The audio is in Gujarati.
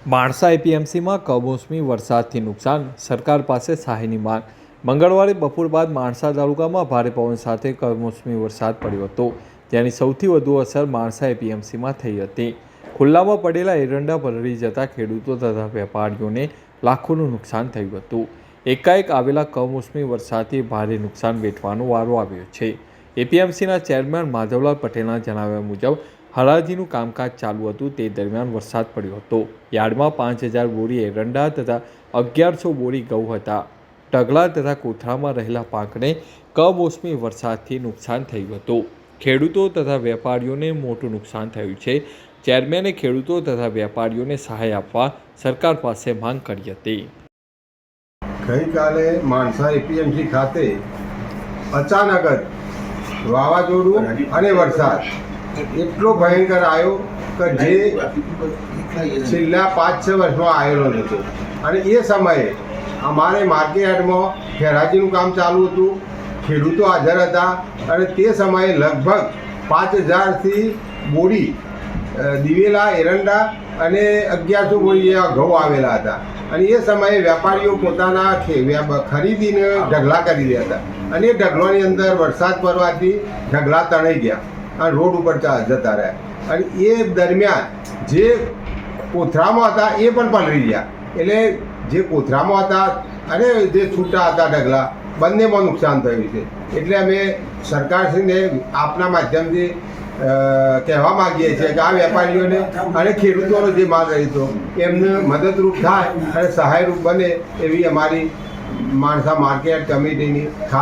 માણસા એપીએમસીમાં કમોસમી વરસાદથી નુકસાન, સરકાર પાસે સહાયની માંગ। મંગળવારે બપોર બાદ માણસા તાલુકામાં ભારે પવન સાથે કમોસમી વરસાદ પડ્યો હતો, જેની સૌથી વધુ અસર માણસા એપીએમસીમાં થઈ હતી। ખુલ્લામાં પડેલા એરંડા પલળી જતા ખેડૂતો તથા વેપારીઓને લાખોનું નુકસાન થયું હતું। એકાએક આવેલા કમોસમી વરસાદથી ભારે નુકસાન વેઠવાનો વારો આવ્યો છે। એપીએમસીના ચેરમેન માધવલાલ પટેલના જણાવ્યા મુજબ હરાજીનું કામકાજ ચાલુ હતું તે દરમિયાન વરસાદ પડ્યો હતો। યાર્ડમાં 5000 બોરી એરંડા તથા 1100 બોરી ઘઉં હતા। ઢગલા તથા કોથળામાં રહેલા પાકને કમોસમી વરસાદથી નુકસાન થયું હતું। ખેડૂતો તથા વેપારીઓને મોટું નુકસાન થયું છે। ચેરમેને ખેડૂતો તથા વેપારીઓને સહાય આપવા સરકાર પાસે માંગ કરી હતી। ગઈકાલે માણસા એપીએમસી ખાતે અચાનક જ વાવાઝોડું અને વરસાદ એટલો ભયંકર આવ્યો કે જે છેલ્લા 5-6 વર્ષમાં આવેલો નહોતો। અને એ સમયે અમારે માર્કેટમાં ખેરાજીનું કામ ચાલુ હતું, ખેડૂતો હાજર હતા અને તે સમયે લગભગ 5000થી બોરી દિવેલા એરંડા અને 1100 બોરી જેવા ઘઉં આવેલા હતા। અને એ સમયે વેપારીઓ પોતાના ખરીદીને ઢગલા કરી રહ્યા હતા અને એ ઢગલાની અંદર વરસાદ પડવાથી ઢગલા તણાઈ ગયા અને રોડ ઉપર જતા રહ્યા। અને એ દરમિયાન જે કોથળામાં હતા એ પણ પલળી ગયા। એટલે જે કોથળામાં હતા અને જે છૂટા હતા ઢગલા બંનેમાં નુકસાન થયું છે। એટલે અમે સરકારશ્રીને આપના માધ્યમથી કહેવા માગીએ છીએ કે આ વેપારીઓને અને ખેડૂતોનો જે માલ રહેતો એમને મદદરૂપ થાય અને સહાયરૂપ બને એવી અમારી માણસા માર્કેટ કમિટીની ખાસ